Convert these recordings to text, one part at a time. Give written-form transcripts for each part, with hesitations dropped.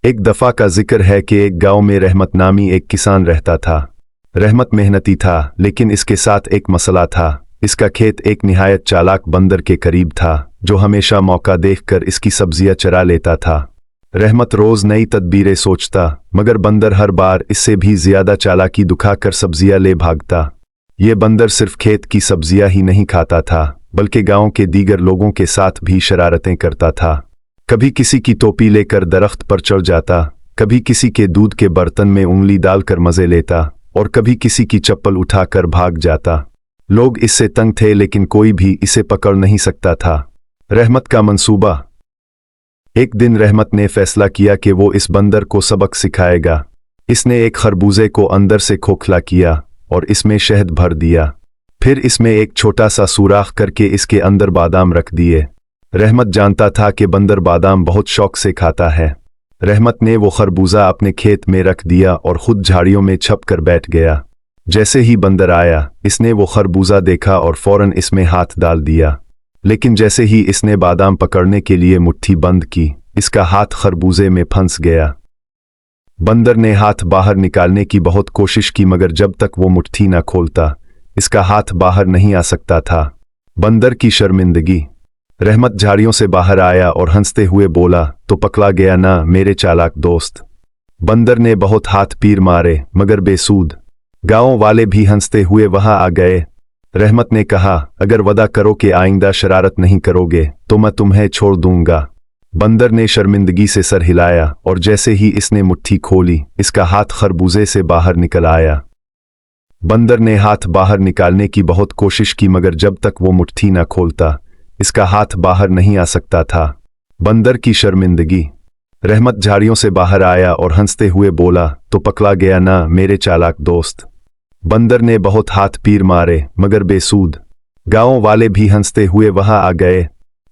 एक दफा का जिक्र है कि एक गांव में रहमत नामी एक किसान रहता था। रहमत मेहनती था, लेकिन इसके साथ एक मसला था। इसका खेत एक निहायत चालाक बंदर के करीब था, जो हमेशा मौका देखकर इसकी सब्जियां चरा लेता था। रहमत रोज नई तदबीरें सोचता, मगर बंदर हर बार इससे भी ज्यादा चालाकी दिखाकर सब्जियां ले भागता। ये बंदर सिर्फ खेत की सब्जियां ही नहीं खाता था, बल्कि गांव के दीगर लोगों के साथ भी शरारतें करता था। कभी किसी की टोपी लेकर दरख्त पर चढ़ जाता, कभी किसी के दूध के बर्तन में उंगली डालकर मजे लेता, और कभी किसी की चप्पल उठाकर भाग जाता। लोग इससे तंग थे, लेकिन कोई भी इसे पकड़ नहीं सकता था। रहमत का मंसूबा। एक दिन रहमत ने फैसला किया कि वो इस बंदर को सबक सिखाएगा। इसने एक खरबूजे को अंदर से खोखला किया और इसमें शहद भर दिया। फिर इसमें एक छोटा सा सुराख करके इसके अंदर बादाम रख दिए। रहमत जानता था कि बंदर बादाम बहुत शौक से खाता है। रहमत ने वो खरबूजा अपने खेत में रख दिया और खुद झाड़ियों में छप कर बैठ गया। जैसे ही बंदर आया, इसने वो खरबूजा देखा और फौरन इसमें हाथ डाल दिया। लेकिन जैसे ही इसने बादाम पकड़ने के लिए मुट्ठी बंद की, इसका हाथ खरबूजे में फंस गया। बंदर ने हाथ बाहर निकालने की बहुत कोशिश की, मगर जब तक वो मुट्ठी न खोलता, इसका हाथ बाहर नहीं आ सकता था। बंदर की शर्मिंदगी। रहमत झाड़ियों से बाहर आया और हंसते हुए बोला, तो पकड़ा गया ना मेरे चालाक दोस्त। बंदर ने बहुत हाथ पीर मारे, मगर बेसूद। गांव वाले भी हंसते हुए वहां आ गए। रहमत ने कहा, अगर वादा करो कि आइंदा शरारत नहीं करोगे तो मैं तुम्हें छोड़ दूंगा। बंदर ने शर्मिंदगी से सर हिलाया, और जैसे ही इसने मुट्ठी खोली, इसका हाथ खरबूजे से बाहर निकल आया। बंदर ने हाथ बाहर निकालने की बहुत कोशिश की, मगर जब तक वो मुट्ठी न खोलता, इसका हाथ बाहर नहीं आ सकता था। बंदर की शर्मिंदगी। रहमत झाड़ियों से बाहर आया और हंसते हुए बोला, तो पकड़ा गया ना मेरे चालाक दोस्त। बंदर ने बहुत हाथ पीर मारे, मगर बेसूद। गांव वाले भी हंसते हुए वहां आ गए।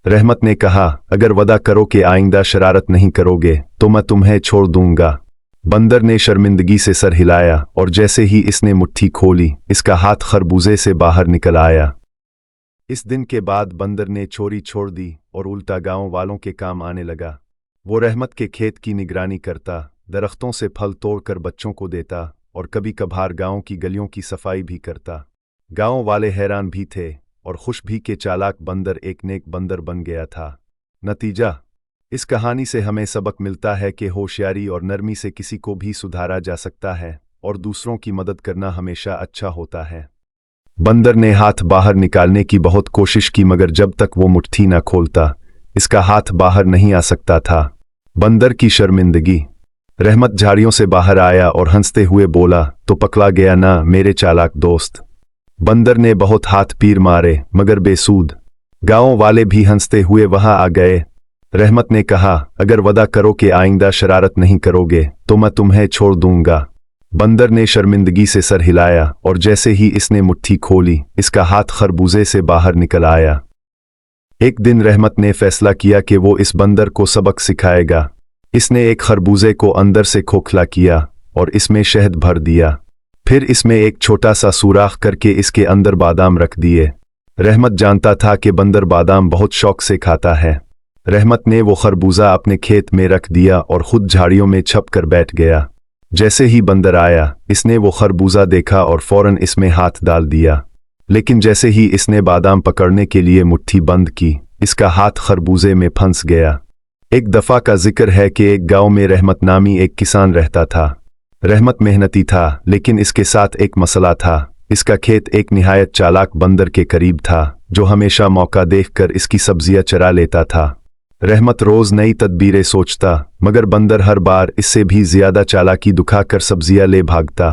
रहमत ने कहा, अगर वादा करो कि आइंदा शरारत नहीं करोगे तो मैं तुम्हें छोड़ दूंगा। बंदर ने शर्मिंदगी से सर हिलाया, और जैसे ही इसने मुट्ठी खोली, इसका हाथ खरबूजे से बाहर निकल आया। इस दिन के बाद बंदर ने चोरी छोड़ दी और उल्टा गांव वालों के काम आने लगा। वो रहमत के खेत की निगरानी करता, दरख्तों से फल तोड़कर बच्चों को देता, और कभी कभार गांव की गलियों की सफाई भी करता। गांव वाले हैरान भी थे और खुश भी कि चालाक बंदर एक नेक बंदर बन गया था। नतीजा। इस कहानी से हमें सबक मिलता है कि होशियारी और नरमी से किसी को भी सुधारा जा सकता है, और दूसरों की मदद करना हमेशा अच्छा होता है। बंदर ने हाथ बाहर निकालने की बहुत कोशिश की, मगर जब तक वो मुट्ठी न खोलता, इसका हाथ बाहर नहीं आ सकता था। बंदर की शर्मिंदगी। रहमत झाड़ियों से बाहर आया और हंसते हुए बोला, तो पकड़ा गया ना मेरे चालाक दोस्त। बंदर ने बहुत हाथ पीर मारे, मगर बेसूद। गांव वाले भी हंसते हुए वहां आ गए। रहमत ने कहा, अगर वादा करो कि आइंदा शरारत नहीं करोगे तो मैं तुम्हें छोड़ दूंगा। बंदर ने शर्मिंदगी से सर हिलाया, और जैसे ही इसने मुट्ठी खोली, इसका हाथ खरबूजे से बाहर निकल आया। एक दिन रहमत ने फैसला किया कि वो इस बंदर को सबक सिखाएगा। इसने एक खरबूजे को अंदर से खोखला किया और इसमें शहद भर दिया। फिर इसमें एक छोटा सा सुराख करके इसके अंदर बादाम रख दिए। रहमत जानता था कि बंदर बादाम बहुत शौक से खाता है। रहमत ने वो खरबूजा अपने खेत में रख दिया और खुद झाड़ियों में छप कर बैठ गया। जैसे ही बंदर आया, इसने वो खरबूजा देखा और फौरन इसमें हाथ डाल दिया। लेकिन जैसे ही इसने बादाम पकड़ने के लिए मुट्ठी बंद की, इसका हाथ खरबूजे में फंस गया। एक दफा का जिक्र है कि एक गांव में रहमत नामी एक किसान रहता था। रहमत मेहनती था, लेकिन इसके साथ एक मसला था। इसका खेत एक निहायत चालाक बंदर के करीब था, जो हमेशा मौका देखकर इसकी सब्जियां चरा लेता था। रहमत रोज नई तदबीरें सोचता, मगर बंदर हर बार इससे भी ज्यादा चालाकी दिखाकर सब्जियां ले भागता।